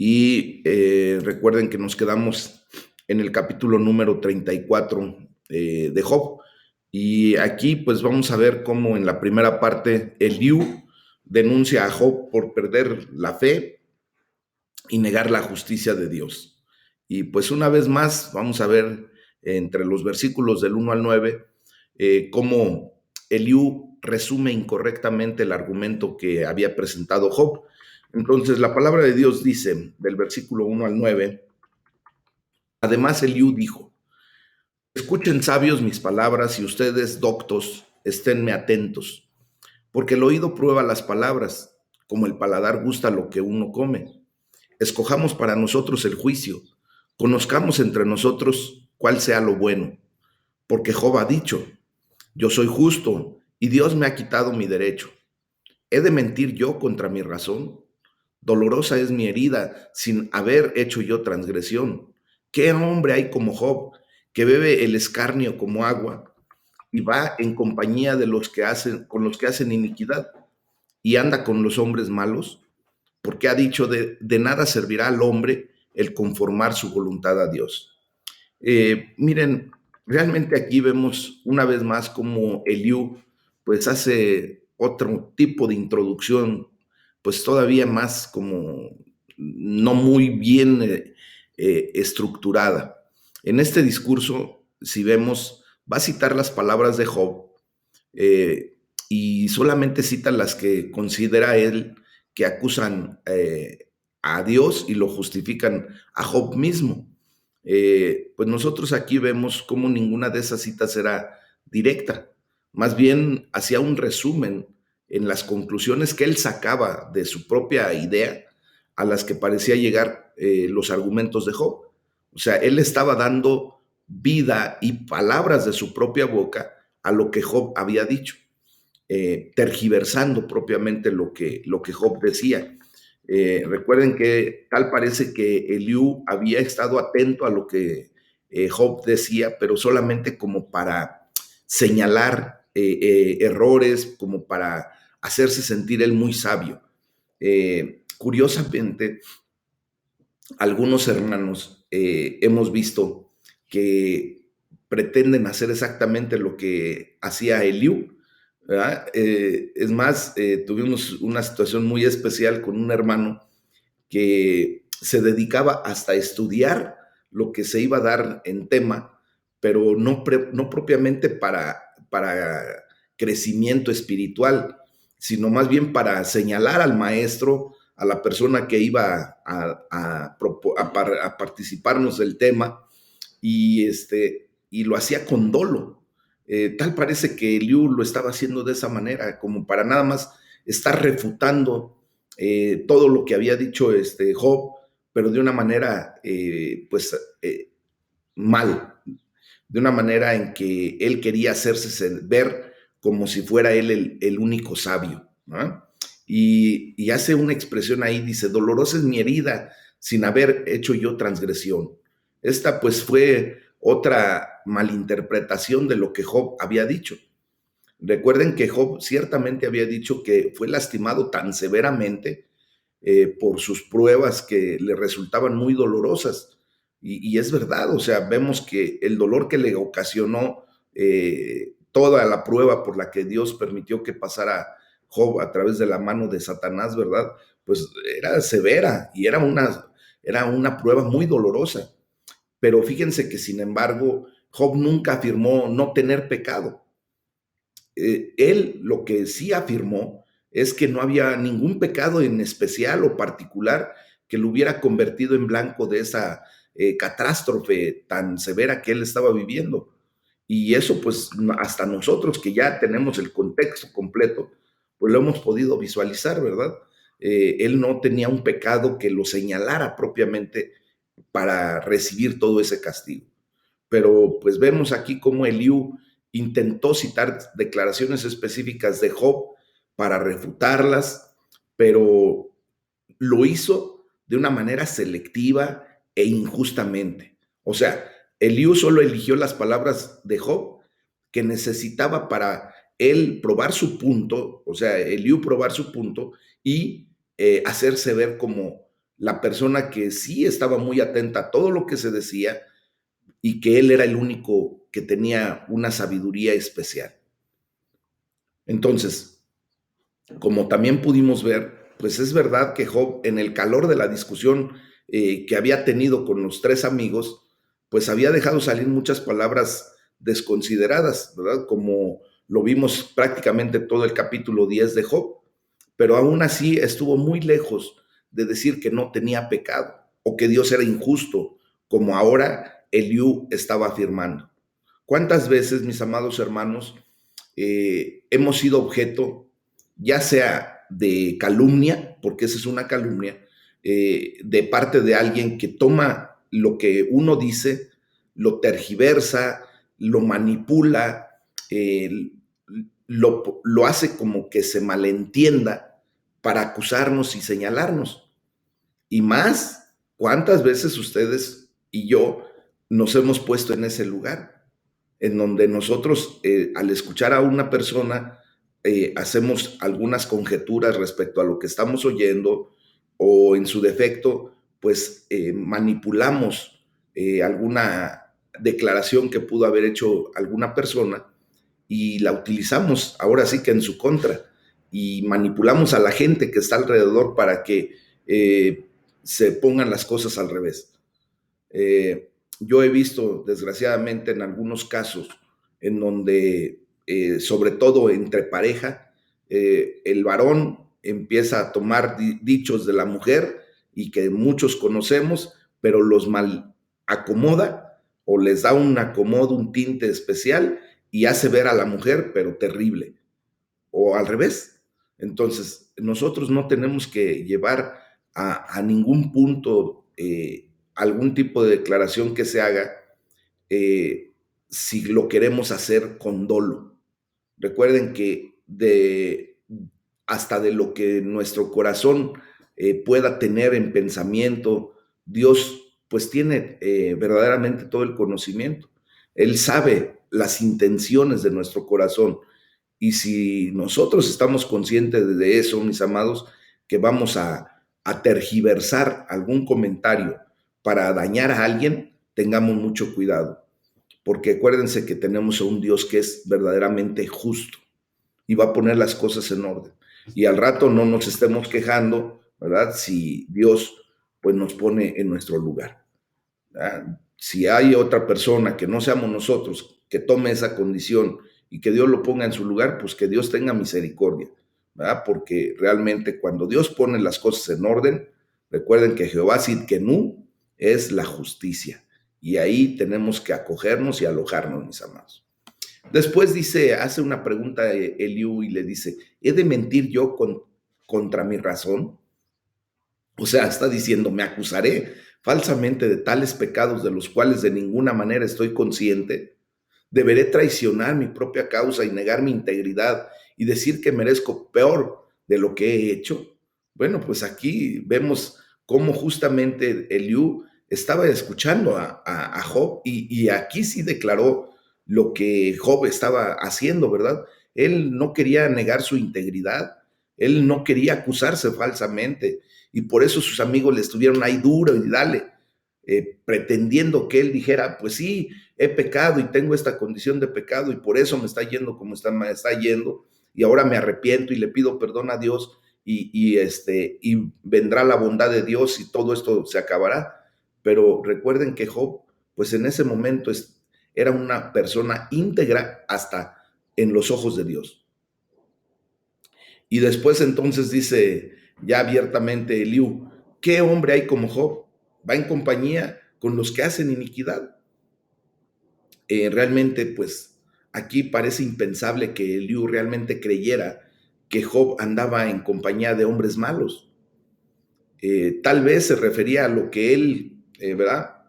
Y recuerden que nos quedamos en el capítulo número 34 de Job. Y aquí pues vamos a ver cómo en la primera parte Eliú denuncia a Job por perder la fe y negar la justicia de Dios. Y pues una vez más vamos a ver entre los versículos del 1 al 9 cómo Eliú resume incorrectamente el argumento que había presentado Job. Entonces la palabra de Dios dice del versículo 1 al 9, además Eliú dijo, escuchen sabios mis palabras y ustedes doctos, esténme atentos, porque el oído prueba las palabras, como el paladar gusta lo que uno come. Escojamos para nosotros el juicio, conozcamos entre nosotros cuál sea lo bueno, porque Job ha dicho, yo soy justo y Dios me ha quitado mi derecho. ¿He de mentir yo contra mi razón? Dolorosa es mi herida sin haber hecho yo transgresión. ¿Qué hombre hay como Job, que bebe el escarnio como agua y va en compañía de los que hacen, con los que hacen iniquidad y anda con los hombres malos? Porque ha dicho de nada servirá al hombre el conformar su voluntad a Dios. Miren, realmente aquí vemos una vez más como Eliú pues hace otro tipo de introducción, pues todavía más como no muy bien estructurada. En este discurso, si vemos, va a citar las palabras de Job eh, y solamente cita las que considera él que acusan a Dios y lo justifican a Job mismo. Pues nosotros aquí vemos cómo ninguna de esas citas era directa, más bien hacía un resumen en las conclusiones que él sacaba de su propia idea a las que parecía llegar los argumentos de Job. O sea, él estaba dando vida y palabras de su propia boca a lo que Job había dicho, tergiversando propiamente lo que Job decía. Recuerden que tal parece que Eliú había estado atento a lo que Job decía, pero solamente como para señalar errores, como para hacerse sentir él muy sabio. Curiosamente, algunos hermanos hemos visto que pretenden hacer exactamente lo que hacía Eliú, ¿verdad? Es más, tuvimos una situación muy especial con un hermano que se dedicaba hasta a estudiar lo que se iba a dar en tema, pero no propiamente para crecimiento espiritual, sino más bien para señalar al maestro, a la persona que iba a participarnos del tema, y lo hacía con dolo. Tal parece que Eliú lo estaba haciendo de esa manera, como para nada más estar refutando todo lo que había dicho Job, pero de una manera, mal, de una manera en que él quería hacerse ver como si fuera él el único sabio, ¿no? Y hace una expresión ahí, dice, dolorosa es mi herida sin haber hecho yo transgresión. Esta pues fue otra malinterpretación de lo que Job había dicho. Recuerden que Job ciertamente había dicho que fue lastimado tan severamente por sus pruebas que le resultaban muy dolorosas. Y es verdad, o sea, vemos que el dolor que le ocasionó toda la prueba por la que Dios permitió que pasara Job a través de la mano de Satanás, ¿verdad? Pues era severa y era una prueba muy dolorosa. Pero fíjense que, sin embargo, Job nunca afirmó no tener pecado. Él lo que sí afirmó es que no había ningún pecado en especial o particular que lo hubiera convertido en blanco de esa catástrofe tan severa que él estaba viviendo. Y eso pues hasta nosotros que ya tenemos el contexto completo, pues lo hemos podido visualizar, ¿verdad? Él no tenía un pecado que lo señalara propiamente para recibir todo ese castigo. Pero pues vemos aquí cómo Eliú intentó citar declaraciones específicas de Job para refutarlas, pero lo hizo de una manera selectiva e injustamente. O sea, Eliú solo eligió las palabras de Job que necesitaba para él probar su punto, o sea, Eliú probar su punto y hacerse ver como la persona que sí estaba muy atenta a todo lo que se decía y que él era el único que tenía una sabiduría especial. Entonces, como también pudimos ver, pues es verdad que Job, en el calor de la discusión que había tenido con los tres amigos, pues había dejado salir muchas palabras desconsideradas, ¿verdad? Como lo vimos prácticamente todo el capítulo 10 de Job, pero aún así estuvo muy lejos de decir que no tenía pecado o que Dios era injusto, como ahora Eliú estaba afirmando. ¿Cuántas veces, mis amados hermanos, hemos sido objeto, ya sea de calumnia, porque esa es una calumnia, de parte de alguien que toma lo que uno dice, lo tergiversa, lo manipula, eh, lo hace como que se malentienda para acusarnos y señalarnos? Y más, ¿cuántas veces ustedes y yo nos hemos puesto en ese lugar? En donde nosotros, al escuchar a una persona, hacemos algunas conjeturas respecto a lo que estamos oyendo, o en su defecto, pues manipulamos alguna declaración que pudo haber hecho alguna persona y la utilizamos ahora sí que en su contra, y manipulamos a la gente que está alrededor para que se pongan las cosas al revés. Yo he visto, desgraciadamente, en algunos casos en donde, sobre todo entre pareja, el varón empieza a tomar dichos de la mujer y que muchos conocemos, pero los mal acomoda o les da un acomodo, un tinte especial y hace ver a la mujer, pero terrible, o al revés. Entonces, nosotros no tenemos que llevar a ningún punto algún tipo de declaración que se haga si lo queremos hacer con dolo. Recuerden que hasta de lo que nuestro corazón pueda tener en pensamiento, Dios pues tiene verdaderamente todo el conocimiento. Él sabe las intenciones de nuestro corazón. Y si nosotros estamos conscientes de eso, mis amados, que vamos a tergiversar algún comentario para dañar a alguien, tengamos mucho cuidado, porque acuérdense que tenemos a un Dios que es verdaderamente justo y va a poner las cosas en orden. Y al rato no nos estemos quejando, ¿verdad? Si Dios pues nos pone en nuestro lugar, ¿verdad? Si hay otra persona que no seamos nosotros que tome esa condición y que Dios lo ponga en su lugar, pues que Dios tenga misericordia, ¿verdad? Porque realmente cuando Dios pone las cosas en orden, recuerden que Jehová Sidkenu es la justicia, y ahí tenemos que acogernos y alojarnos, mis amados. Después dice, hace una pregunta Eliú y le dice, ¿he de mentir yo contra mi razón? O sea, está diciendo, me acusaré falsamente de tales pecados de los cuales de ninguna manera estoy consciente. ¿Deberé traicionar mi propia causa y negar mi integridad y decir que merezco peor de lo que he hecho? Bueno, pues aquí vemos cómo justamente Eliú estaba escuchando a Job, y aquí sí declaró lo que Job estaba haciendo, ¿verdad? Él no quería negar su integridad, él no quería acusarse falsamente, y por eso sus amigos le estuvieron ahí duro y dale, pretendiendo que él dijera, pues sí, he pecado y tengo esta condición de pecado y por eso me está yendo como me está yendo, y ahora me arrepiento y le pido perdón a Dios, y vendrá la bondad de Dios y todo esto se acabará. Pero recuerden que Job, pues en ese momento era una persona íntegra hasta en los ojos de Dios. Y después entonces dice ya abiertamente Eliú, ¿qué hombre hay como Job? Va en compañía con los que hacen iniquidad. Realmente, pues aquí parece impensable que Eliú realmente creyera que Job andaba en compañía de hombres malos. Tal vez se refería a lo que él, ¿verdad?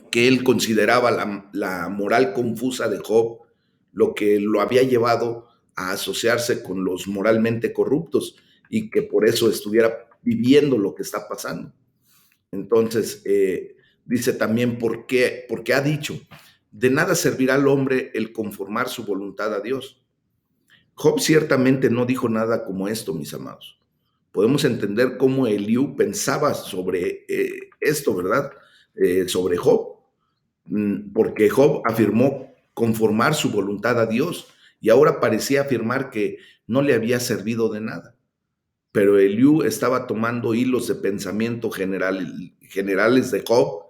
Que él consideraba la moral confusa de Job, lo que lo había llevado a asociarse con los moralmente corruptos y que por eso estuviera viviendo lo que está pasando. Entonces, dice también, porque ha dicho, de nada servirá al hombre el conformar su voluntad a Dios. Job ciertamente no dijo nada como esto, mis amados, podemos entender cómo Eliú pensaba sobre esto, ¿verdad? Sobre Job, porque Job afirmó conformar su voluntad a Dios y ahora parecía afirmar que no le había servido de nada. Pero Eliú estaba tomando hilos de pensamiento generales de Job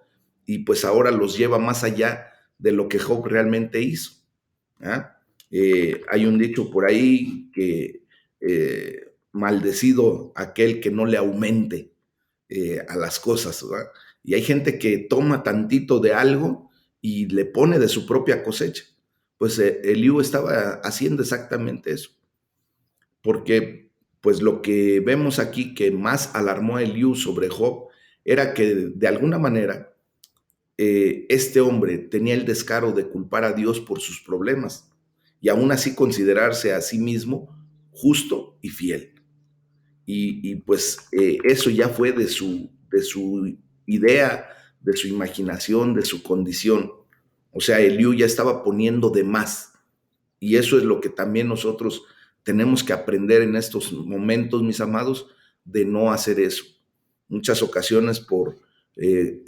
y pues ahora los lleva más allá de lo que Job realmente hizo. ¿Ah? Hay un dicho por ahí que maldecido aquel que no le aumente a las cosas, ¿verdad? Y hay gente que toma tantito de algo y le pone de su propia cosecha. Pues Eliú estaba haciendo exactamente eso, porque pues lo que vemos aquí que más alarmó a Eliú sobre Job era que de alguna manera este hombre tenía el descaro de culpar a Dios por sus problemas y aún así considerarse a sí mismo justo y fiel. Pues eso ya fue de su idea, de su imaginación, de su condición. O sea, Eliú ya estaba poniendo de más. Y eso es lo que también nosotros tenemos que aprender en estos momentos, mis amados, de no hacer eso. Muchas ocasiones por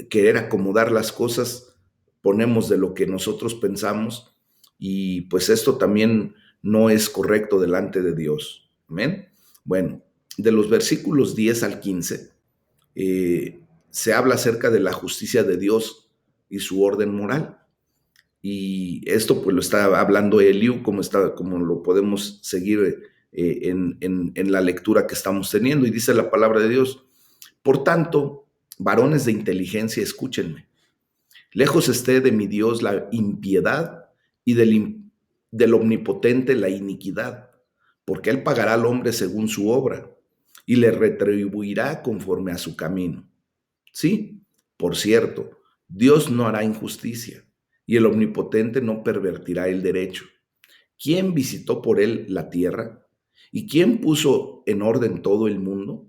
querer acomodar las cosas, ponemos de lo que nosotros pensamos y pues esto también no es correcto delante de Dios. Amén. Bueno, de los versículos 10 al 15 se habla acerca de la justicia de Dios y su orden moral. Y esto pues lo está hablando Eliú, como lo podemos seguir en la lectura que estamos teniendo. Y dice la palabra de Dios: por tanto, varones de inteligencia, escúchenme. Lejos esté de mi Dios la impiedad y del omnipotente la iniquidad, porque él pagará al hombre según su obra y le retribuirá conforme a su camino. Sí, por cierto, Dios no hará injusticia y el omnipotente no pervertirá el derecho. ¿Quién visitó por él la tierra? ¿Y quién puso en orden todo el mundo?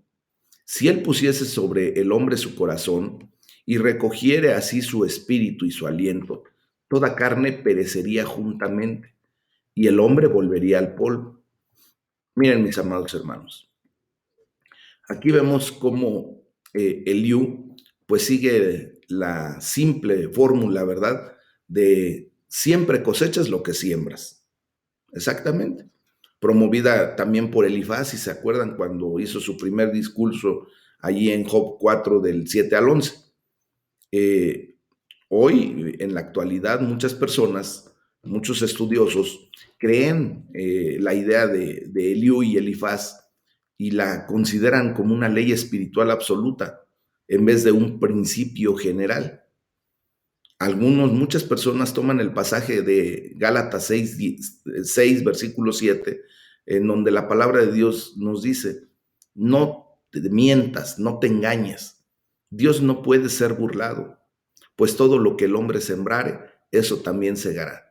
Si él pusiese sobre el hombre su corazón y recogiere así su espíritu y su aliento, toda carne perecería juntamente y el hombre volvería al polvo. Miren, mis amados hermanos, aquí vemos cómo Eliú pues sigue la simple fórmula, ¿verdad? De siempre cosechas lo que siembras. Exactamente. Promovida también por Elifaz, si se acuerdan, cuando hizo su primer discurso allí en Job 4 del 7 al 11. Eh, Hoy, en la actualidad, muchas personas, muchos estudiosos, creen la idea de Eliú y Elifaz y la consideran como una ley espiritual absoluta en vez de un principio general. Muchas personas toman el pasaje de Gálatas 6 versículo 7, en donde la palabra de Dios nos dice: no te mientas, no te engañes. Dios no puede ser burlado, pues todo lo que el hombre sembrare, eso también segará.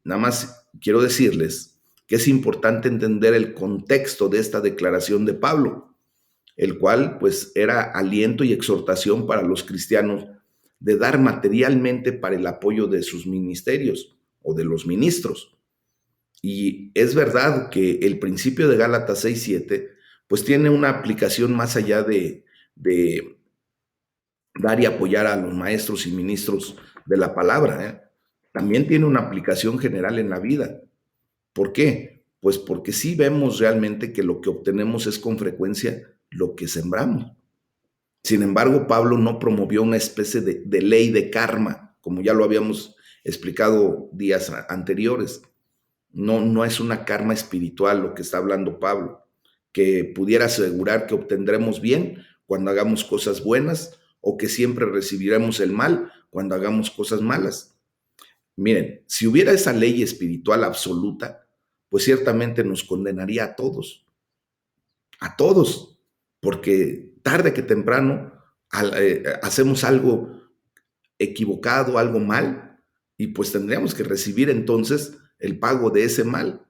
Nada más quiero decirles que es importante entender el contexto de esta declaración de Pablo, el cual pues era aliento y exhortación para los cristianos de dar materialmente para el apoyo de sus ministerios o de los ministros. Y es verdad que el principio de Gálatas 6:7 pues tiene una aplicación más allá de dar y apoyar a los maestros y ministros de la palabra, ¿eh? También tiene una aplicación general en la vida. ¿Por qué? Pues porque sí vemos realmente que lo que obtenemos es con frecuencia lo que sembramos. Sin embargo, Pablo no promovió una especie de ley de karma, como ya lo habíamos explicado días anteriores. No, no es una karma espiritual lo que está hablando Pablo, que pudiera asegurar que obtendremos bien cuando hagamos cosas buenas o que siempre recibiremos el mal cuando hagamos cosas malas. Miren, si hubiera esa ley espiritual absoluta, pues ciertamente nos condenaría a todos, porque tarde que temprano hacemos algo equivocado, algo mal, y pues tendríamos que recibir entonces el pago de ese mal.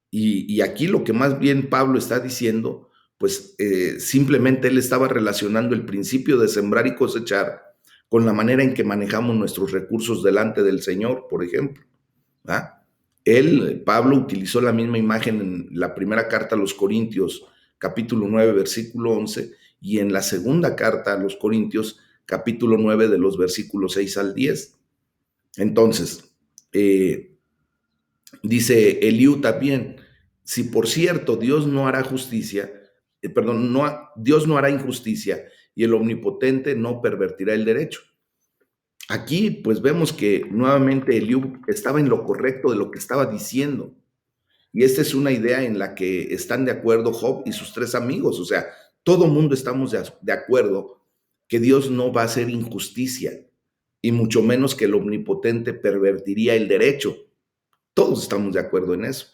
Y aquí lo que más bien Pablo está diciendo, pues simplemente él estaba relacionando el principio de sembrar y cosechar con la manera en que manejamos nuestros recursos delante del Señor, por ejemplo. ¿Ah? Pablo, utilizó la misma imagen en la primera carta a los Corintios, capítulo 9, versículo 11, y en la segunda carta a los Corintios, capítulo 9, de los versículos 6 al 10. Entonces, dice Eliú también, si por cierto Dios no hará justicia, Dios no hará injusticia y el omnipotente no pervertirá el derecho. Aquí pues vemos que nuevamente Eliú estaba en lo correcto de lo que estaba diciendo. Y esta es una idea en la que están de acuerdo Job y sus tres amigos. O sea, todo mundo estamos de acuerdo que Dios no va a hacer injusticia y mucho menos que el omnipotente pervertiría el derecho. Todos estamos de acuerdo en eso.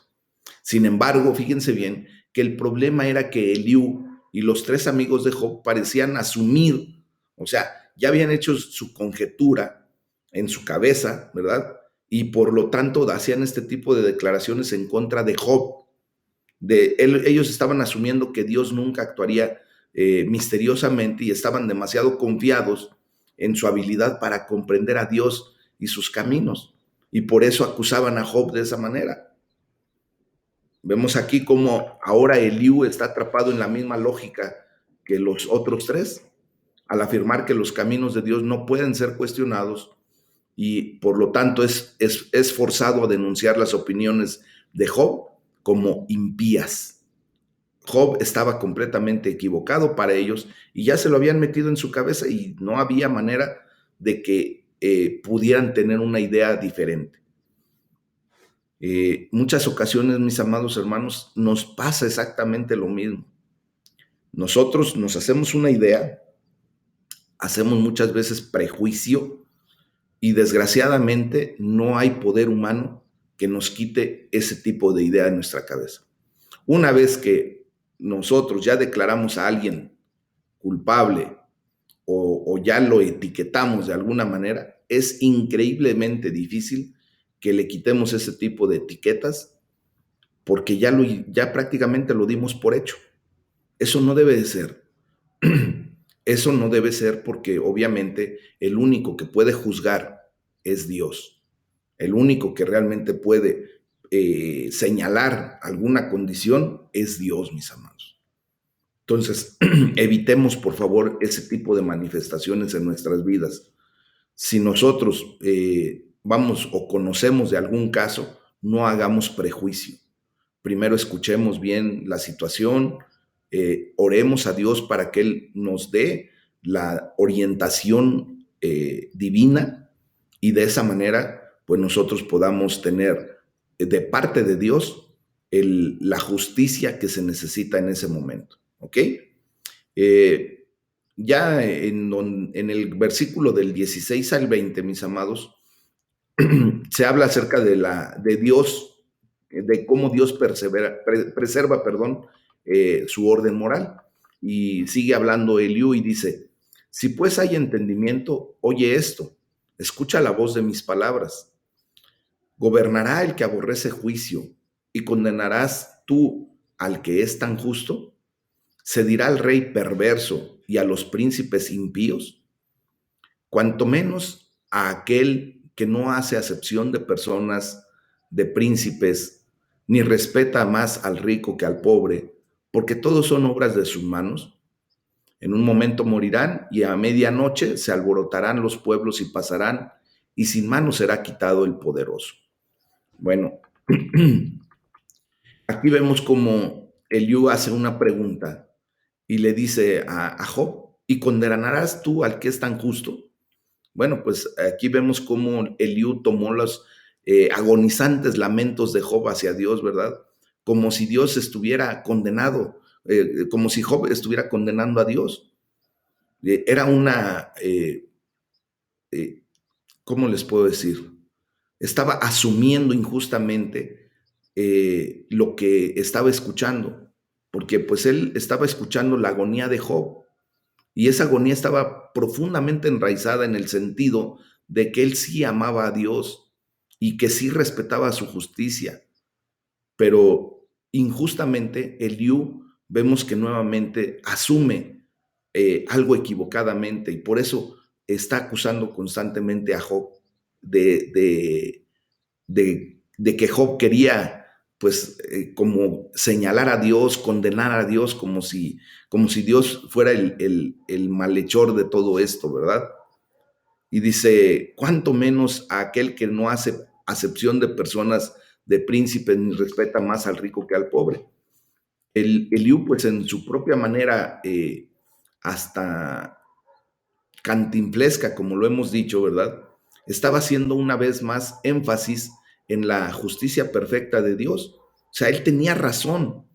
Sin embargo, fíjense bien que el problema era que Eliú y los tres amigos de Job parecían asumir, o sea, ya habían hecho su conjetura en su cabeza, ¿verdad? Y por lo tanto hacían este tipo de declaraciones en contra de Job. Ellos estaban asumiendo que Dios nunca actuaría misteriosamente y estaban demasiado confiados en su habilidad para comprender a Dios y sus caminos. Y por eso acusaban a Job de esa manera. Vemos aquí cómo ahora Eliú está atrapado en la misma lógica que los otros tres, al afirmar que los caminos de Dios no pueden ser cuestionados y por lo tanto es forzado a denunciar las opiniones de Job como impías. Job estaba completamente equivocado para ellos y ya se lo habían metido en su cabeza y no había manera de que pudieran tener una idea diferente. Muchas ocasiones, mis amados hermanos, nos pasa exactamente lo mismo. Nosotros nos hacemos una idea, hacemos muchas veces prejuicio y desgraciadamente no hay poder humano que nos quite ese tipo de idea de nuestra cabeza. Una vez que nosotros ya declaramos a alguien culpable o ya lo etiquetamos de alguna manera, es increíblemente difícil que le quitemos ese tipo de etiquetas porque ya prácticamente lo dimos por hecho. Eso no debe de ser. Eso no debe ser porque obviamente el único que puede juzgar es Dios. El único que realmente puede señalar alguna condición es Dios, mis amados. Entonces, evitemos, por favor, ese tipo de manifestaciones en nuestras vidas. Si nosotros vamos o conocemos de algún caso, no hagamos prejuicio. Primero escuchemos bien la situación, oremos a Dios para que Él nos dé la orientación divina y de esa manera, pues nosotros podamos tener de parte de Dios la justicia que se necesita en ese momento. ¿Ok? Ya en el versículo del 16 al 20, mis amados, se habla acerca de Dios, de cómo Dios preserva, su orden moral. Y sigue hablando Eliú y dice, si pues hay entendimiento, oye esto, escucha la voz de mis palabras. ¿Gobernará el que aborrece juicio y condenarás tú al que es tan justo? ¿Se dirá al rey perverso y a los príncipes impíos? Cuanto menos a aquel que no hace acepción de personas, de príncipes, ni respeta más al rico que al pobre, porque todos son obras de sus manos. En un momento morirán y a medianoche se alborotarán los pueblos y pasarán, y sin mano será quitado el poderoso. Bueno, aquí vemos cómo Eliú hace una pregunta y le dice a Job, ¿y condenarás tú al que es tan justo? Bueno, pues aquí vemos cómo Eliú tomó los agonizantes lamentos de Job hacia Dios, ¿verdad? Como si Dios estuviera condenado, como si Job estuviera condenando a Dios. Era una, ¿cómo les puedo decir? Estaba asumiendo injustamente lo que estaba escuchando, porque pues él estaba escuchando la agonía de Job. Y esa agonía estaba profundamente enraizada en el sentido de que él sí amaba a Dios y que sí respetaba su justicia. Pero injustamente Eliú vemos que nuevamente asume algo equivocadamente y por eso está acusando constantemente a Job de que Job quería pues como señalar a Dios, condenar a Dios como si Dios fuera el malhechor de todo esto, ¿verdad? Y dice, cuánto menos a aquel que no hace acepción de personas, de príncipes, ni respeta más al rico que al pobre. Eliú, pues en su propia manera, hasta cantinflesca, como lo hemos dicho, ¿verdad? Estaba haciendo una vez más énfasis en la justicia perfecta de Dios. O sea, él tenía razón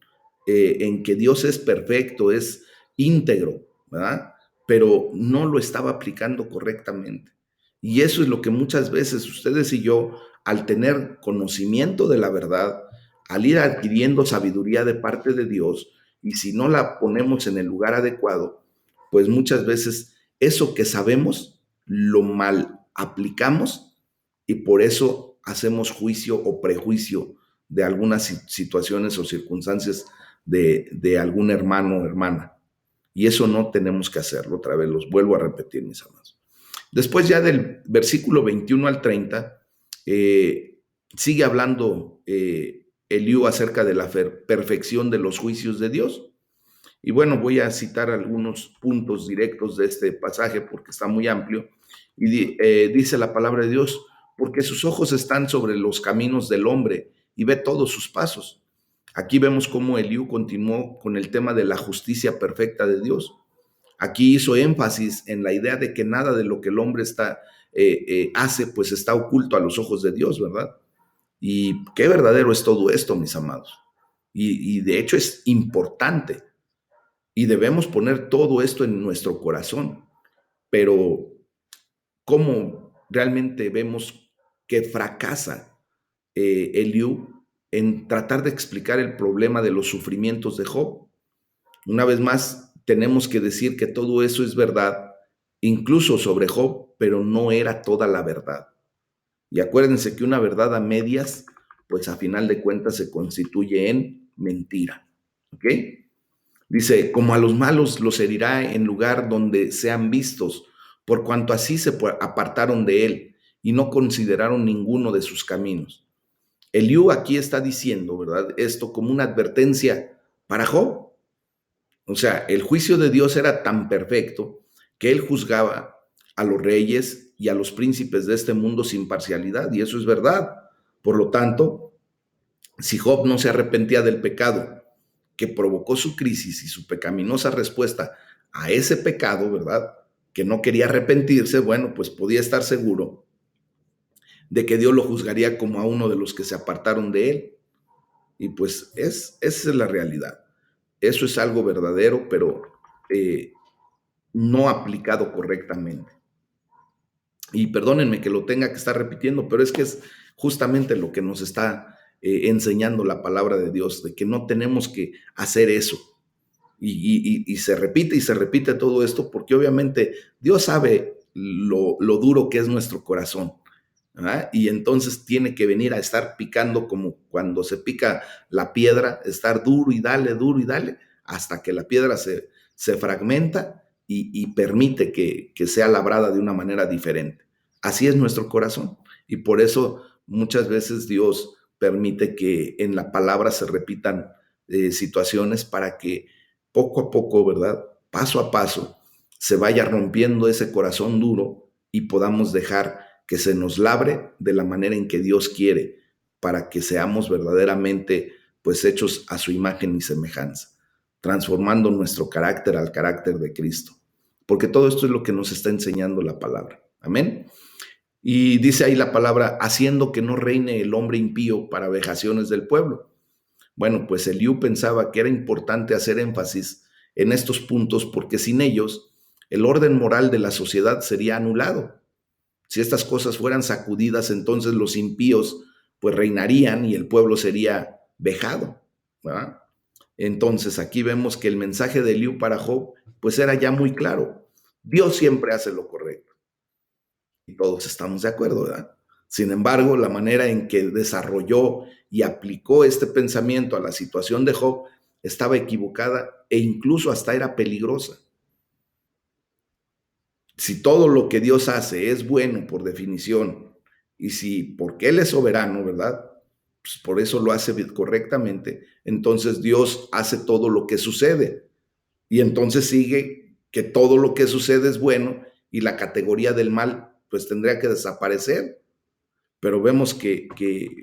en que Dios es perfecto, es íntegro, ¿verdad? Pero no lo estaba aplicando correctamente. Y eso es lo que muchas veces ustedes y yo, al tener conocimiento de la verdad, al ir adquiriendo sabiduría de parte de Dios, y si no la ponemos en el lugar adecuado, pues muchas veces eso que sabemos lo mal aplicamos y por eso hacemos juicio o prejuicio de algunas situaciones o circunstancias de algún hermano o hermana. Y eso no tenemos que hacerlo. Otra vez los vuelvo a repetir, mis amados. Después ya del versículo 21 al 30, sigue hablando Eliú acerca de la perfección de los juicios de Dios. Y bueno, voy a citar algunos puntos directos de este pasaje porque está muy amplio. Y dice la palabra de Dios, porque sus ojos están sobre los caminos del hombre y ve todos sus pasos. Aquí vemos cómo Eliú continuó con el tema de la justicia perfecta de Dios. Aquí hizo énfasis en la idea de que nada de lo que el hombre hace, pues está oculto a los ojos de Dios, ¿verdad? Y qué verdadero es todo esto, mis amados. Y de hecho es importante. Y debemos poner todo esto en nuestro corazón. Pero ¿cómo realmente vemos que fracasa Eliú en tratar de explicar el problema de los sufrimientos de Job? Una vez más, tenemos que decir que todo eso es verdad, incluso sobre Job, pero no era toda la verdad. Y acuérdense que una verdad a medias, pues a final de cuentas se constituye en mentira. ¿Ok? Dice, como a los malos los herirá en lugar donde sean vistos, por cuanto así se apartaron de él y no consideraron ninguno de sus caminos. Eliú aquí está diciendo, ¿verdad? Esto como una advertencia para Job. O sea, el juicio de Dios era tan perfecto que él juzgaba a los reyes y a los príncipes de este mundo sin parcialidad, y eso es verdad. Por lo tanto, si Job no se arrepentía del pecado que provocó su crisis y su pecaminosa respuesta a ese pecado, ¿verdad? Que no quería arrepentirse, bueno, pues podía estar seguro de que Dios lo juzgaría como a uno de los que se apartaron de él. Y pues esa es la realidad. Eso es algo verdadero, pero no aplicado correctamente. Y perdónenme que lo tenga que estar repitiendo, pero es que es justamente lo que nos está enseñando la palabra de Dios, de que no tenemos que hacer eso. Y se repite todo esto porque obviamente Dios sabe lo duro que es nuestro corazón. ¿verdad? Y entonces tiene que venir a estar picando como cuando se pica la piedra, estar duro y dale, hasta que la piedra se fragmenta y permite que sea labrada de una manera diferente. Así es nuestro corazón. Y por eso muchas veces Dios permite que en la palabra se repitan situaciones para que poco a poco, ¿verdad? Paso a paso, se vaya rompiendo ese corazón duro y podamos dejar que se nos labre de la manera en que Dios quiere, para que seamos verdaderamente pues hechos a su imagen y semejanza, transformando nuestro carácter al carácter de Cristo. Porque todo esto es lo que nos está enseñando la palabra. Amén. Y dice ahí la palabra, haciendo que no reine el hombre impío para vejaciones del pueblo. Bueno, pues Eliú pensaba que era importante hacer énfasis en estos puntos porque sin ellos el orden moral de la sociedad sería anulado. Si estas cosas fueran sacudidas, entonces los impíos pues reinarían y el pueblo sería vejado, ¿verdad? Entonces aquí vemos que el mensaje de Eliú para Job pues era ya muy claro. Dios siempre hace lo correcto y todos estamos de acuerdo, ¿verdad? Sin embargo, la manera en que desarrolló y aplicó este pensamiento a la situación de Job estaba equivocada e incluso hasta era peligrosa. Si todo lo que Dios hace es bueno por definición, y si porque Él es soberano, ¿verdad? pues por eso lo hace correctamente, entonces Dios hace todo lo que sucede. Y entonces sigue que todo lo que sucede es bueno y la categoría del mal pues tendría que desaparecer. Pero vemos que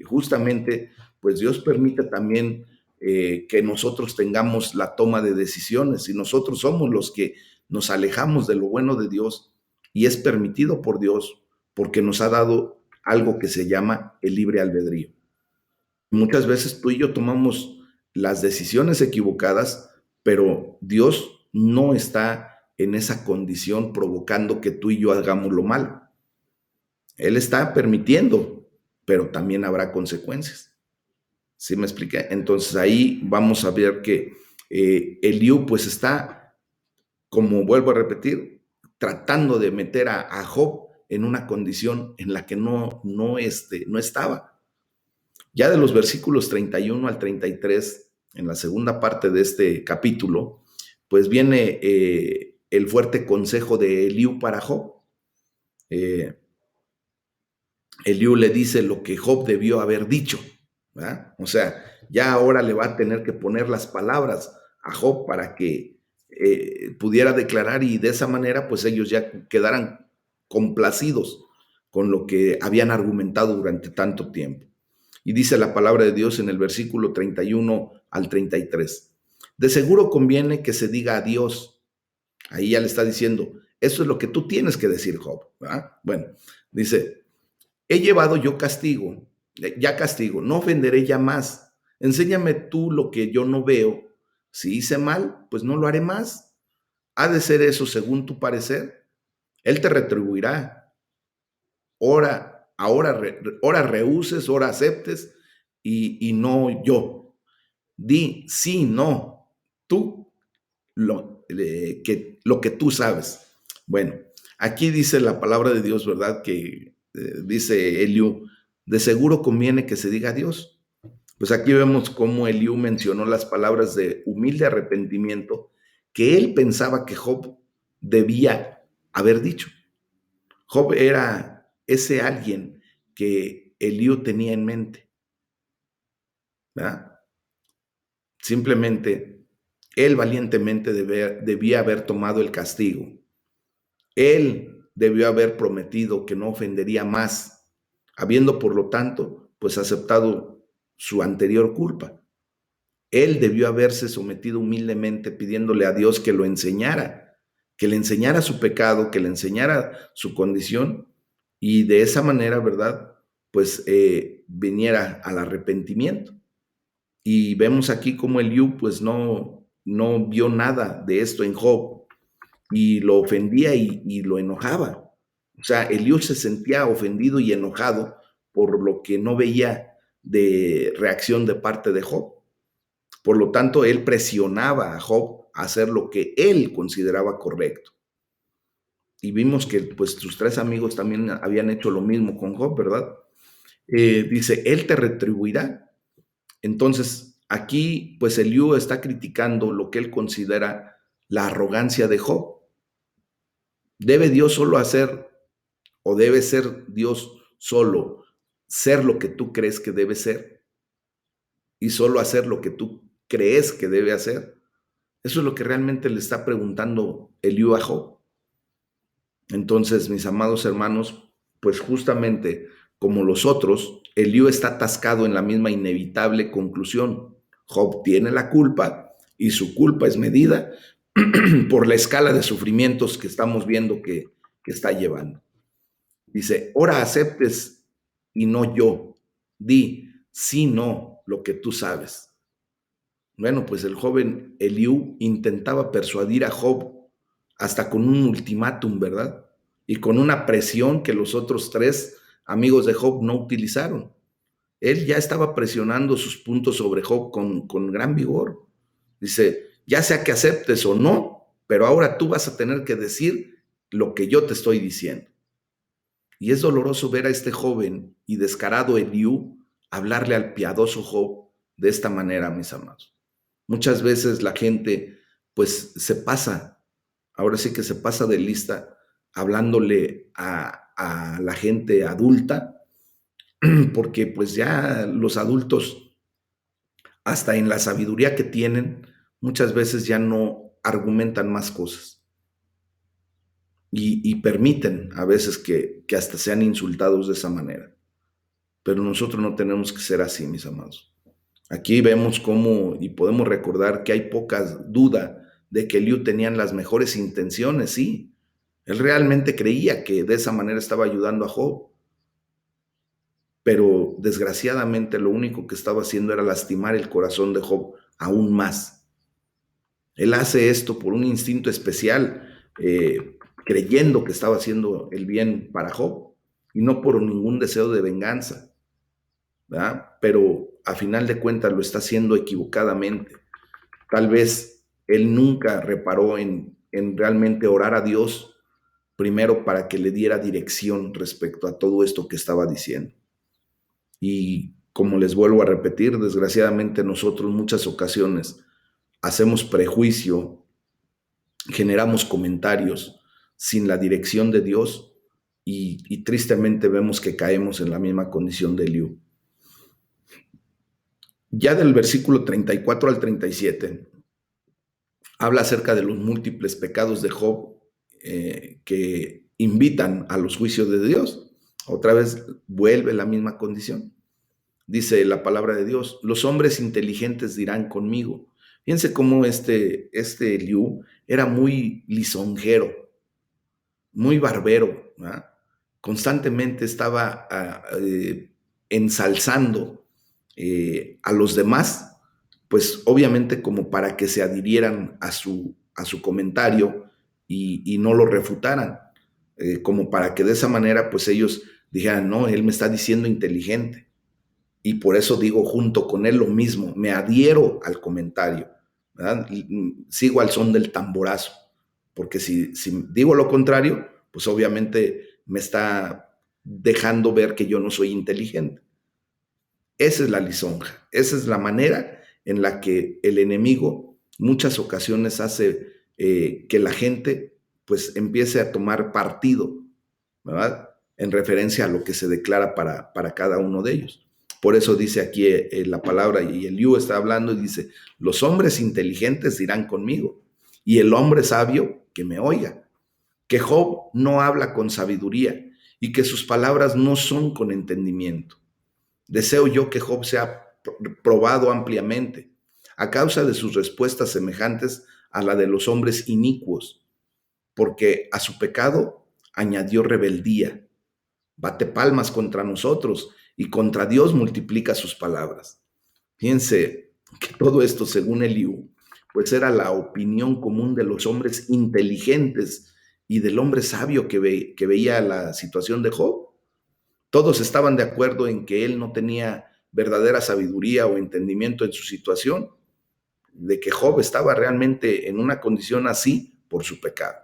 justamente pues Dios permite también que nosotros tengamos la toma de decisiones y nosotros somos los que nos alejamos de lo bueno de Dios y es permitido por Dios porque nos ha dado algo que se llama el libre albedrío. Muchas veces tú y yo tomamos las decisiones equivocadas, pero Dios no está en esa condición provocando que tú y yo hagamos lo malo. Él está permitiendo, pero también habrá consecuencias. ¿Sí me expliqué? Entonces ahí vamos a ver que Eliú pues está, como vuelvo a repetir, tratando de meter a Job en una condición en la que no estaba. Ya de los versículos 31 al 33, en la segunda parte de este capítulo, pues viene el fuerte consejo de Eliú para Job. Eliú le dice lo que Job debió haber dicho, ¿verdad? O sea, ya ahora le va a tener que poner las palabras a Job para que pudiera declarar y de esa manera pues ellos ya quedaran complacidos con lo que habían argumentado durante tanto tiempo. Y dice la palabra de Dios en el versículo 31 al 33. De seguro conviene que se diga a Dios. Ahí ya le está diciendo, eso es lo que tú tienes que decir, Job, ¿verdad? Bueno, dice, he llevado yo castigo, ya castigo, no ofenderé ya más. Enséñame tú lo que yo no veo. Si hice mal, pues no lo haré más. ¿Ha de ser eso según tu parecer? Él te retribuirá. Ora rehuses, ora aceptes y no yo. Di sí, no. Tú lo que tú sabes. Bueno, aquí dice la palabra de Dios, ¿verdad? Que dice Eliú, de seguro conviene que se diga a Dios. Pues aquí vemos cómo Eliú mencionó las palabras de humilde arrepentimiento que él pensaba que Job debía haber dicho. Job era ese alguien que Eliú tenía en mente, ¿verdad? Simplemente él valientemente debía haber tomado el castigo. Él debió haber prometido que no ofendería más, habiendo por lo tanto, pues aceptado su anterior culpa. Él debió haberse sometido humildemente pidiéndole a Dios que le enseñara su pecado, que le enseñara su condición y de esa manera, ¿verdad? Pues viniera al arrepentimiento. Y vemos aquí como Eliú pues no vio nada de esto en Job y lo ofendía y lo enojaba. O sea, Eliú se sentía ofendido y enojado por lo que no veía de reacción de parte de Job. Por lo tanto, él presionaba a Job a hacer lo que él consideraba correcto. Y vimos que pues sus tres amigos también habían hecho lo mismo con Job, ¿verdad? Dice, él te retribuirá. Entonces, aquí pues Eliú está criticando lo que él considera la arrogancia de Job. ¿Debe Dios solo hacer o debe ser Dios solo ser lo que tú crees que debe ser y solo hacer lo que tú crees que debe hacer? Eso es lo que realmente le está preguntando Eliú a Job. Entonces, mis amados hermanos, pues justamente como los otros, Eliú está atascado en la misma inevitable conclusión. Job tiene la culpa y su culpa es medida por la escala de sufrimientos que estamos viendo que está llevando. Dice, ora aceptes y no yo. Di, sí, no, lo que tú sabes. Bueno, pues el joven Eliú intentaba persuadir a Job hasta con un ultimátum, ¿verdad? Y con una presión que los otros tres amigos de Job no utilizaron. Él ya estaba presionando sus puntos sobre Job con gran vigor. Dice, ya sea que aceptes o no, pero ahora tú vas a tener que decir lo que yo te estoy diciendo. Y es doloroso ver a este joven y descarado Eliú hablarle al piadoso Job de esta manera, mis amados. Muchas veces la gente pues se pasa, ahora sí que se pasa de lista hablándole a la gente adulta porque pues ya los adultos, hasta en la sabiduría que tienen, muchas veces ya no argumentan más cosas y permiten a veces que hasta sean insultados de esa manera. Pero nosotros no tenemos que ser así, mis amados. Aquí vemos cómo, y podemos recordar que hay poca duda de que Eliú tenía las mejores intenciones, sí. Él realmente creía que de esa manera estaba ayudando a Job, pero desgraciadamente lo único que estaba haciendo era lastimar el corazón de Job aún más. Él hace esto por un instinto especial, creyendo que estaba haciendo el bien para Job y no por ningún deseo de venganza, ¿verdad? Pero a final de cuentas lo está haciendo equivocadamente. Tal vez él nunca reparó en realmente orar a Dios primero para que le diera dirección respecto a todo esto que estaba diciendo. Y como les vuelvo a repetir, desgraciadamente nosotros en muchas ocasiones hacemos prejuicio, generamos comentarios sin la dirección de Dios y tristemente vemos que caemos en la misma condición de Eliú. Ya del versículo 34 al 37 habla acerca de los múltiples pecados de Job que invitan a los juicios de Dios. Otra vez vuelve la misma condición. Dice la palabra de Dios, los hombres inteligentes dirán conmigo. Fíjense cómo este Eliú era muy lisonjero, muy barbero, ¿verdad? Constantemente estaba ensalzando a los demás, pues obviamente como para que se adhirieran a su comentario y no lo refutaran, como para que de esa manera pues ellos dijeran, no, él me está diciendo inteligente. Y por eso digo junto con él lo mismo, me adhiero al comentario, ¿verdad? Sigo al son del tamborazo, porque si digo lo contrario, pues obviamente me está dejando ver que yo no soy inteligente. Esa es la lisonja, esa es la manera en la que el enemigo muchas ocasiones hace que la gente pues empiece a tomar partido, ¿verdad? En referencia a lo que se declara para cada uno de ellos. Por eso dice aquí la palabra, y Eliú está hablando y dice, los hombres inteligentes dirán conmigo, y el hombre sabio que me oiga, que Job no habla con sabiduría y que sus palabras no son con entendimiento. Deseo yo que Job sea probado ampliamente a causa de sus respuestas semejantes a la de los hombres inicuos, porque a su pecado añadió rebeldía. Bate palmas contra nosotros y contra Dios multiplica sus palabras. Fíjense que todo esto, según Eliú, pues era la opinión común de los hombres inteligentes y del hombre sabio que veía la situación de Job. Todos estaban de acuerdo en que él no tenía verdadera sabiduría o entendimiento en su situación, de que Job estaba realmente en una condición así por su pecado.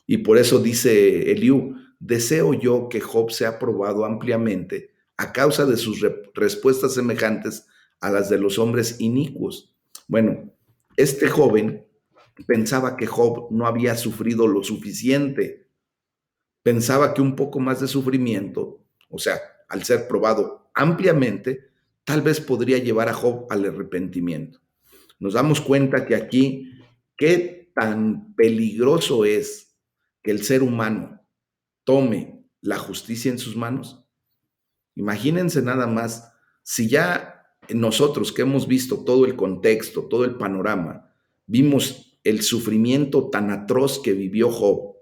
Y por eso dice Eliú, deseo yo que Job sea probado ampliamente a causa de sus respuestas semejantes a las de los hombres inicuos. Bueno, este joven pensaba que Job no había sufrido lo suficiente, pensaba que un poco más de sufrimiento, o sea, al ser probado ampliamente, tal vez podría llevar a Job al arrepentimiento. Nos damos cuenta que aquí, qué tan peligroso es que el ser humano tome la justicia en sus manos. Imagínense nada más, si ya nosotros que hemos visto todo el contexto, todo el panorama, vimos el sufrimiento tan atroz que vivió Job,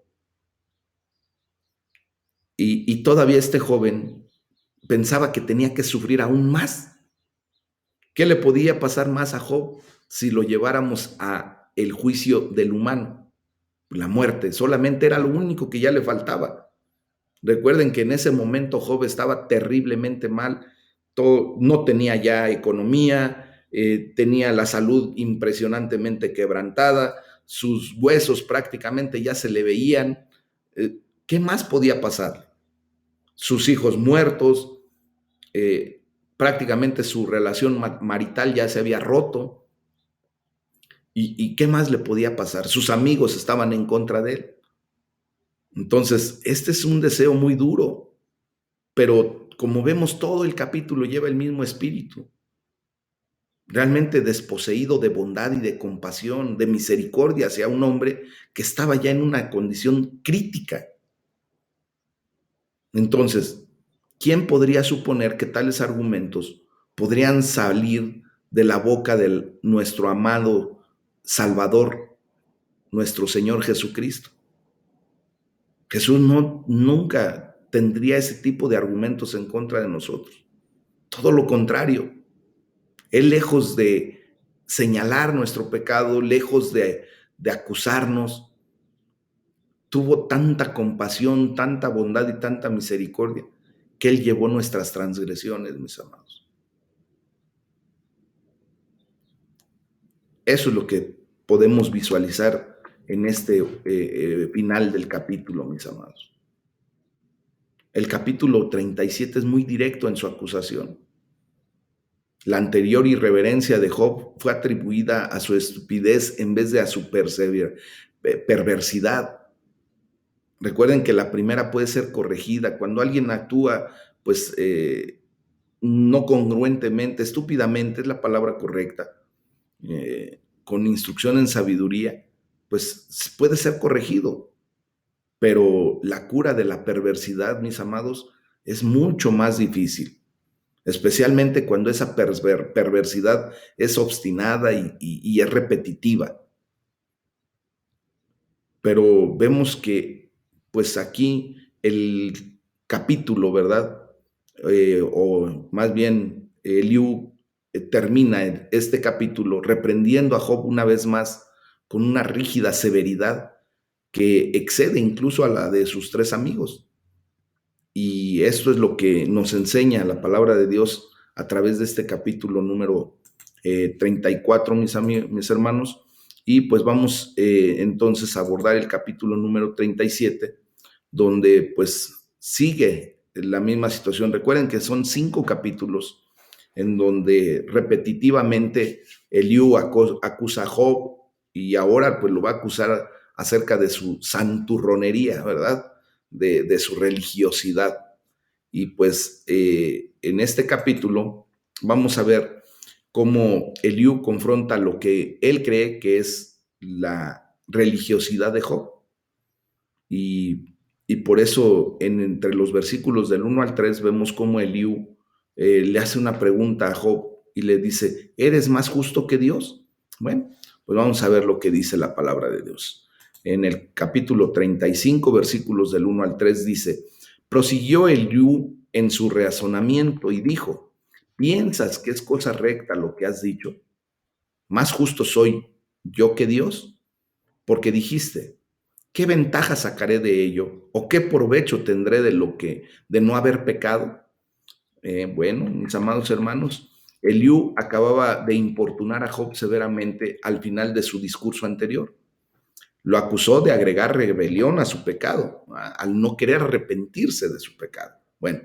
y todavía este joven pensaba que tenía que sufrir aún más. ¿Qué le podía pasar más a Job si lo lleváramos a el juicio del humano? La muerte, solamente era lo único que ya le faltaba. Recuerden que en ese momento Job estaba terriblemente mal, no tenía ya economía, tenía la salud impresionantemente quebrantada, sus huesos prácticamente ya se le veían. ¿Qué más podía pasar? Sus hijos muertos, prácticamente su relación marital ya se había roto. ¿Y qué más le podía pasar? Sus amigos estaban en contra de él. Entonces, este es un deseo muy duro, pero como vemos, todo el capítulo lleva el mismo espíritu, realmente desposeído de bondad y de compasión, de misericordia hacia un hombre que estaba ya en una condición crítica. Entonces, ¿quién podría suponer que tales argumentos podrían salir de la boca de nuestro amado Salvador, nuestro Señor Jesucristo? Jesús nunca tendría ese tipo de argumentos en contra de nosotros. Todo lo contrario. Él, lejos de señalar nuestro pecado, lejos de acusarnos, tuvo tanta compasión, tanta bondad y tanta misericordia que Él llevó nuestras transgresiones, mis amados. Eso es lo que podemos visualizar en este final del capítulo, mis amados. El capítulo 37 es muy directo en su acusación. La anterior irreverencia de Job fue atribuida a su estupidez en vez de a su perversidad. Recuerden que la primera puede ser corregida. Cuando alguien actúa, pues, no congruentemente, estúpidamente es la palabra correcta, con instrucción en sabiduría, pues puede ser corregido. Pero la cura de la perversidad, mis amados, es mucho más difícil, especialmente cuando esa perversidad es obstinada y es repetitiva. Pero vemos que, pues aquí el capítulo, ¿verdad? O más bien, Eliú termina este capítulo reprendiendo a Job una vez más con una rígida severidad que excede incluso a la de sus tres amigos. Y esto es lo que nos enseña la palabra de Dios a través de este capítulo número 34, mis hermanos. Y pues vamos entonces a abordar el capítulo número 37, donde pues sigue la misma situación. Recuerden que son 5 capítulos en donde repetitivamente Eliú acusa a Job y ahora pues lo va a acusar acerca de su santurronería, ¿verdad? De su religiosidad. Y pues en este capítulo vamos a ver cómo Eliú confronta lo que él cree que es la religiosidad de Job. Y por eso entre los versículos del 1 al 3 vemos cómo Eliú le hace una pregunta a Job y le dice, ¿eres más justo que Dios? Bueno, pues vamos a ver lo que dice la palabra de Dios. En el capítulo 35, versículos del 1 al 3 dice, prosiguió Eliú en su razonamiento y dijo, ¿piensas que es cosa recta lo que has dicho? ¿Más justo soy yo que Dios? Porque dijiste, ¿qué ventaja sacaré de ello? ¿O qué provecho tendré de no haber pecado? Bueno, mis amados hermanos, Eliú acababa de importunar a Job severamente al final de su discurso anterior. Lo acusó de agregar rebelión a su pecado, al no querer arrepentirse de su pecado. Bueno,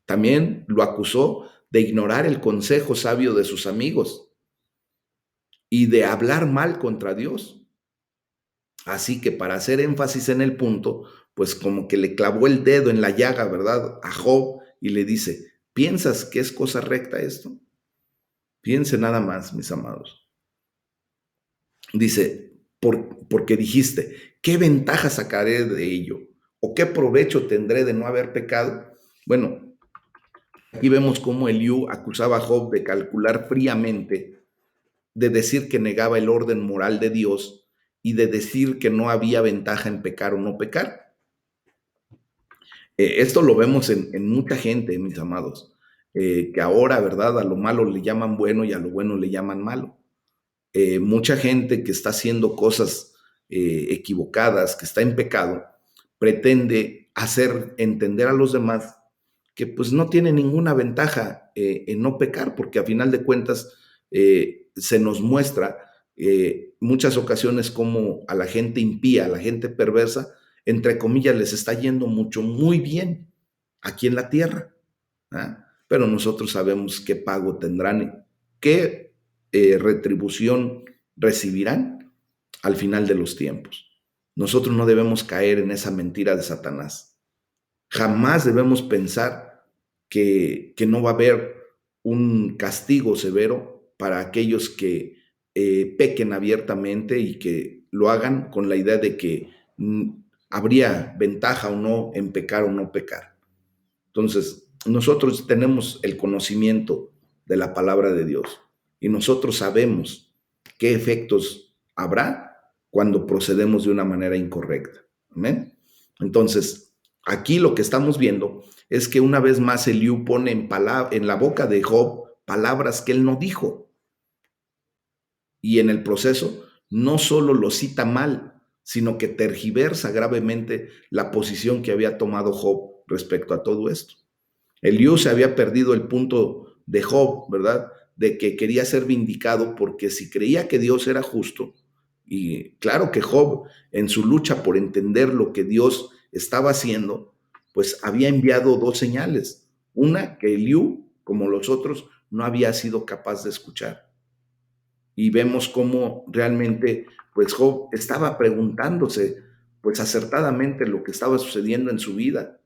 también lo acusó de ignorar el consejo sabio de sus amigos y de hablar mal contra Dios. Así que para hacer énfasis en el punto, pues como que le clavó el dedo en la llaga, ¿verdad? A Job y le dice, ¿piensas que es cosa recta esto? Piense nada más, mis amados. Dice, porque dijiste, ¿qué ventaja sacaré de ello? ¿O qué provecho tendré de no haber pecado? Bueno, aquí vemos cómo Eliú acusaba a Job de calcular fríamente, de decir que negaba el orden moral de Dios y de decir que no había ventaja en pecar o no pecar. Esto lo vemos en mucha gente, mis amados, que ahora, ¿verdad? A lo malo le llaman bueno y a lo bueno le llaman malo. Mucha gente que está haciendo cosas equivocadas, que está en pecado, pretende hacer entender a los demás que pues no tiene ninguna ventaja en no pecar, porque a final de cuentas se nos muestra muchas ocasiones como a la gente impía, a la gente perversa, entre comillas, les está yendo mucho, muy bien aquí en la tierra. ¿Ah? Pero nosotros sabemos qué pago tendrán, qué retribución recibirán al final de los tiempos. Nosotros no debemos caer en esa mentira de Satanás. Jamás debemos pensar que no va a haber un castigo severo para aquellos que pequen abiertamente y que lo hagan con la idea de que habría ventaja o no en pecar o no pecar. Entonces, nosotros tenemos el conocimiento de la palabra de Dios y nosotros sabemos qué efectos habrá cuando procedemos de una manera incorrecta. ¿Amén? Entonces, aquí lo que estamos viendo es que una vez más Eliú pone en la boca de Job palabras que él no dijo. Y en el proceso no solo lo cita mal, sino que tergiversa gravemente la posición que había tomado Job respecto a todo esto. Eliú se había perdido el punto de Job, ¿verdad? De que quería ser vindicado porque si creía que Dios era justo, y claro que Job en su lucha por entender lo que Dios estaba haciendo, pues había enviado dos señales. Una, que Eliú, como los otros, no había sido capaz de escuchar. Y vemos cómo realmente, pues Job estaba preguntándose, pues acertadamente lo que estaba sucediendo en su vida,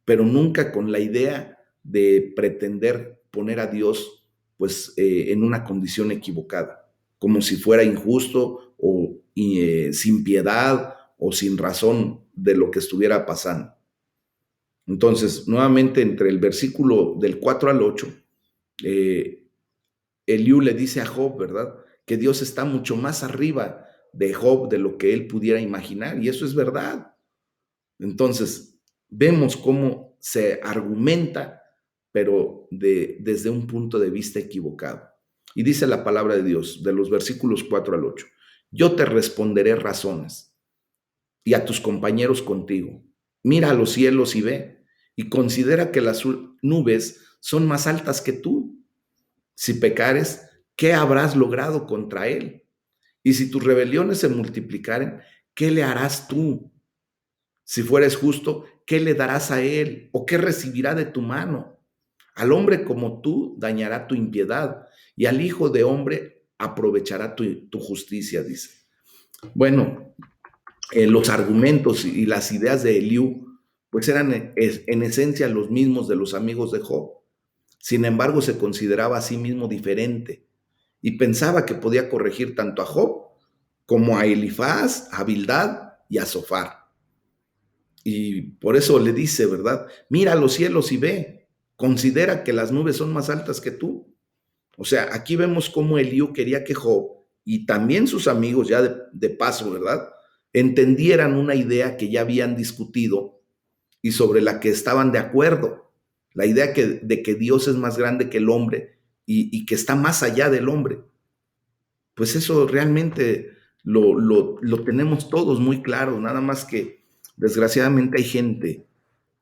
pero nunca con la idea de pretender poner a Dios pues en una condición equivocada, como si fuera injusto o sin piedad o sin razón de lo que estuviera pasando. Entonces, nuevamente entre el versículo del 4 al 8, Eliú le dice a Job, ¿verdad? Que Dios está mucho más arriba de Job de lo que él pudiera imaginar, y eso es verdad. Entonces, vemos cómo se argumenta, pero desde un punto de vista equivocado. Y dice la palabra de Dios, de los versículos 4 al 8, yo te responderé razones, y a tus compañeros contigo. Mira a los cielos y ve, y considera que las nubes son más altas que tú. Si pecares, ¿qué habrás logrado contra él? Y si tus rebeliones se multiplicaren, ¿qué le harás tú? Si fueres justo, ¿qué le darás a él? ¿O qué recibirá de tu mano? Al hombre como tú dañará tu impiedad, y al hijo de hombre aprovechará tu justicia, dice. Bueno, los argumentos y las ideas de Eliú, pues eran en esencia los mismos de los amigos de Job. Sin embargo, se consideraba a sí mismo diferente y pensaba que podía corregir tanto a Job como a Elifaz, a Bildad y a Zofar. Y por eso le dice, ¿verdad? Mira a los cielos y ve, considera que las nubes son más altas que tú. O sea, aquí vemos cómo Eliú quería que Job y también sus amigos, ya de paso, ¿verdad? Entendieran una idea que ya habían discutido y sobre la que estaban de acuerdo. La idea de que Dios es más grande que el hombre y que está más allá del hombre. Pues eso realmente lo tenemos todos muy claro, nada más que desgraciadamente hay gente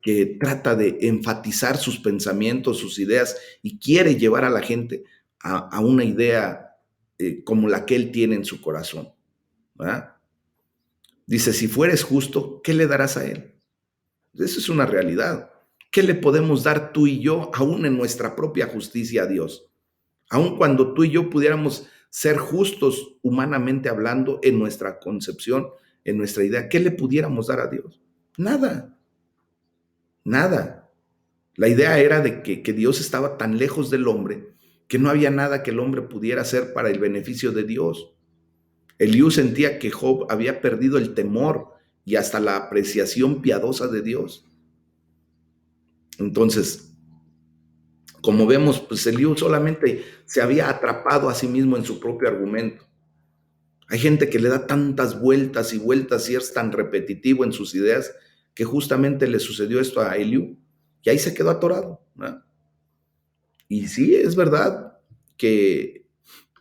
que trata de enfatizar sus pensamientos, sus ideas y quiere llevar a la gente a una idea como la que él tiene en su corazón, ¿verdad? Dice, si fueres justo, ¿qué le darás a él? Eso es una realidad. ¿Qué le podemos dar tú y yo, aún en nuestra propia justicia a Dios? Aun cuando tú y yo pudiéramos ser justos humanamente hablando en nuestra concepción, en nuestra idea, ¿qué le pudiéramos dar a Dios? Nada, nada. La idea era de que Dios estaba tan lejos del hombre que no había nada que el hombre pudiera hacer para el beneficio de Dios. Eliú sentía que Job había perdido el temor y hasta la apreciación piadosa de Dios. Entonces, como vemos, pues Eliú solamente se había atrapado a sí mismo en su propio argumento. Hay gente que le da tantas vueltas y vueltas y es tan repetitivo en sus ideas que justamente le sucedió esto a Eliú y ahí se quedó atorado, ¿no? Y sí, es verdad que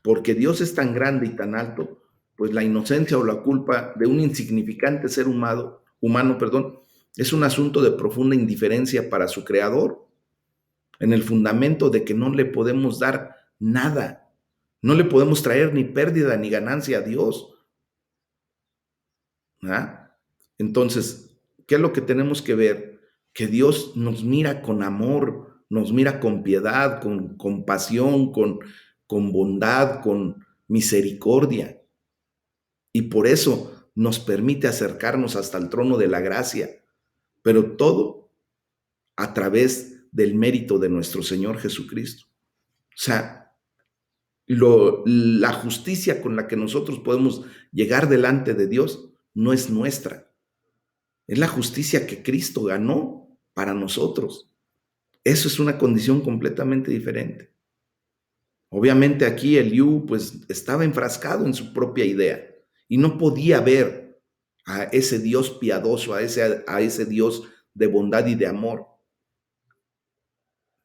porque Dios es tan grande y tan alto, pues la inocencia o la culpa de un insignificante ser humano, es un asunto de profunda indiferencia para su creador, en el fundamento de que no le podemos dar nada, no le podemos traer ni pérdida ni ganancia a Dios. ¿Ah? Entonces, ¿qué es lo que tenemos que ver? Que Dios nos mira con amor, nos mira con piedad, con compasión, con bondad, con misericordia. Y por eso nos permite acercarnos hasta el trono de la gracia, pero todo a través del mérito de nuestro Señor Jesucristo. O sea, la justicia con la que nosotros podemos llegar delante de Dios no es nuestra. Es la justicia que Cristo ganó para nosotros. Eso es una condición completamente diferente. Obviamente aquí Eliú pues estaba enfrascado en su propia idea y no podía ver a ese Dios piadoso, a ese Dios de bondad y de amor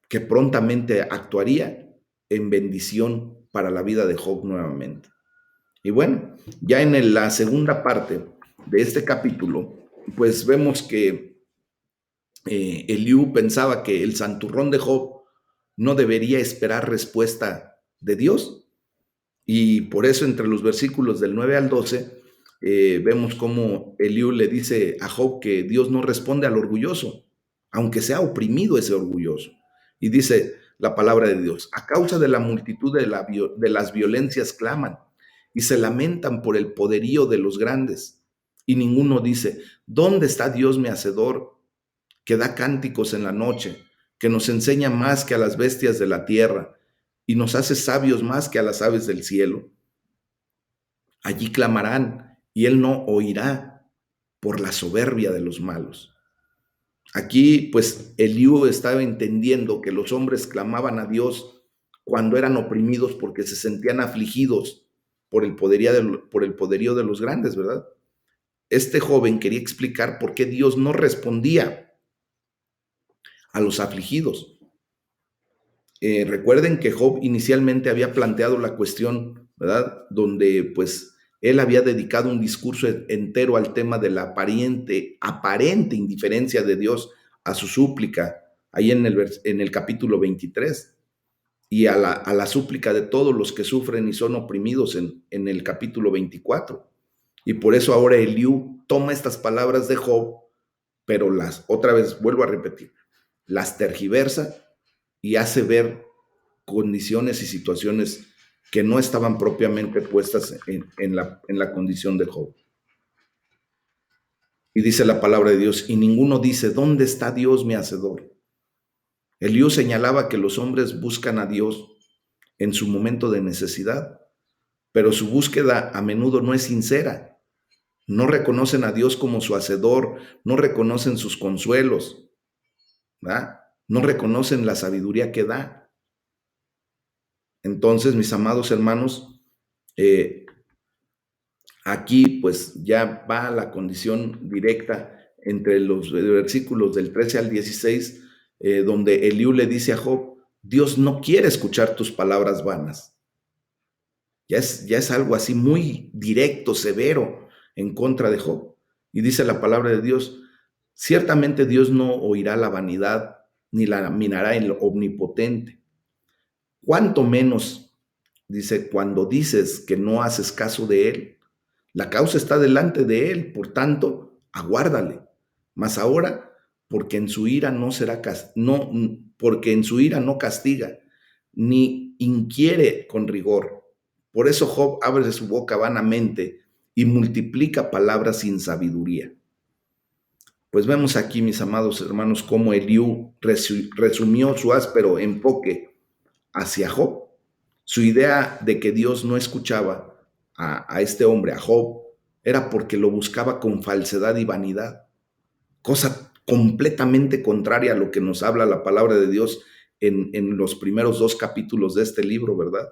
que prontamente actuaría en bendición para la vida de Job nuevamente. Y bueno, ya en la segunda parte de este capítulo, pues vemos que Eliú pensaba que el santurrón de Job no debería esperar respuesta de Dios. Y por eso entre los versículos del 9 al 12, vemos cómo Eliú le dice a Job que Dios no responde al orgulloso, aunque sea oprimido ese orgulloso. Y dice la palabra de Dios: a causa de la multitud de las violencias claman y se lamentan por el poderío de los grandes. Y ninguno dice: ¿dónde está Dios mi hacedor, que da cánticos en la noche, que nos enseña más que a las bestias de la tierra y nos hace sabios más que a las aves del cielo? Allí clamarán y él no oirá por la soberbia de los malos. Aquí, pues, Eliú estaba entendiendo que los hombres clamaban a Dios cuando eran oprimidos porque se sentían afligidos por el poderío de los grandes, ¿verdad? Este joven quería explicar por qué Dios no respondía a los afligidos. Recuerden que Job inicialmente había planteado la cuestión, ¿verdad? Donde pues él había dedicado un discurso entero al tema de la aparente indiferencia de Dios a su súplica, ahí en el capítulo 23, y a la súplica de todos los que sufren y son oprimidos en el capítulo 24. Y por eso ahora Eliú toma estas palabras de Job, pero otra vez vuelvo a repetir, las tergiversa y hace ver condiciones y situaciones que no estaban propiamente puestas en la condición de Job. Y dice la palabra de Dios: y ninguno dice, ¿dónde está Dios mi hacedor? Eliú señalaba que los hombres buscan a Dios en su momento de necesidad, pero su búsqueda a menudo no es sincera. No reconocen a Dios como su hacedor, no reconocen sus consuelos, ¿verdad? No reconocen la sabiduría que da. Entonces, mis amados hermanos, aquí pues ya va la condición directa entre los versículos del 13 al 16, donde Eliú le dice a Job: Dios no quiere escuchar tus palabras vanas. Ya es algo así muy directo, severo en contra de Job. Y dice la palabra de Dios: ciertamente Dios no oirá la vanidad ni la mirará el omnipotente. Cuánto menos, dice, cuando dices que no haces caso de él. La causa está delante de él, por tanto, aguárdale. Mas ahora, porque en su ira porque en su ira no castiga, ni inquiere con rigor. Por eso Job abre su boca vanamente y multiplica palabras sin sabiduría. Pues vemos aquí, mis amados hermanos, cómo Eliú resumió su áspero enfoque hacia Job. Su idea de que Dios no escuchaba a este hombre, a Job, era porque lo buscaba con falsedad y vanidad, cosa completamente contraria a lo que nos habla la palabra de Dios en los primeros 2 capítulos de este libro, ¿verdad?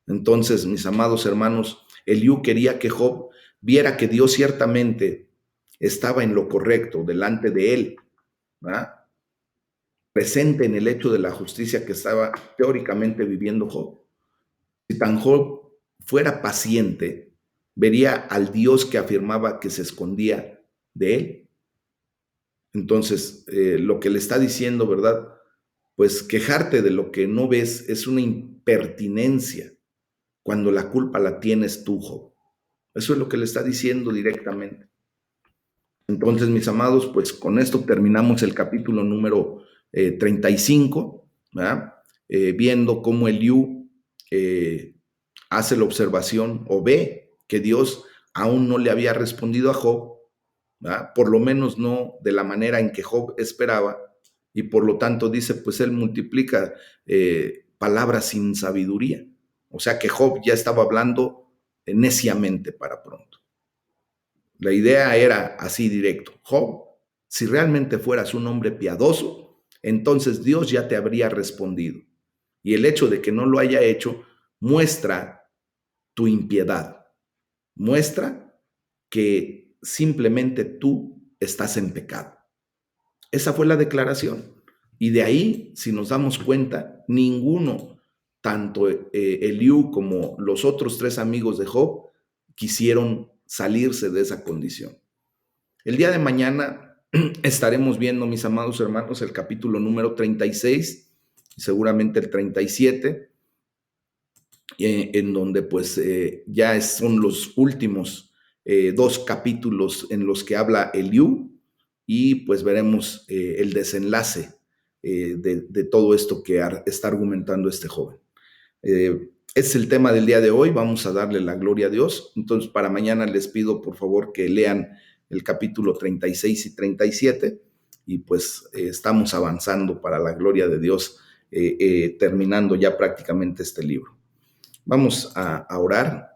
Entonces, mis amados hermanos, Eliú quería que Job viera que Dios ciertamente estaba en lo correcto delante de él, ¿verdad? Presente en el hecho de la justicia que estaba teóricamente viviendo Job. Si tan Job fuera paciente, vería al Dios que afirmaba que se escondía de él. Entonces, lo que le está diciendo, ¿verdad? Pues quejarte de lo que no ves es una impertinencia cuando la culpa la tienes tú, Job. Eso es lo que le está diciendo directamente. Entonces, mis amados, pues con esto terminamos el capítulo número 35, ¿verdad? Viendo cómo Eliú hace la observación o ve que Dios aún no le había respondido a Job, ¿verdad? Por lo menos no de la manera en que Job esperaba, y por lo tanto dice, pues él multiplica palabras sin sabiduría. O sea que Job ya estaba hablando neciamente para pronto. La idea era así directo. Job, si realmente fueras un hombre piadoso, entonces Dios ya te habría respondido. Y el hecho de que no lo haya hecho muestra tu impiedad, muestra que simplemente tú estás en pecado. Esa fue la declaración. Y de ahí, si nos damos cuenta, ninguno, tanto Eliú como los otros tres amigos de Job, quisieron salirse de esa condición. El día de mañana estaremos viendo, mis amados hermanos, el capítulo número 36 y seguramente el 37, en donde pues ya son los últimos dos capítulos en los que habla Eliú, y pues veremos el desenlace de todo esto que está argumentando este joven. Es el tema del día de hoy, vamos a darle la gloria a Dios. Entonces para mañana les pido por favor que lean el capítulo 36 y 37 y pues estamos avanzando para la gloria de Dios, terminando ya prácticamente este libro. Vamos a orar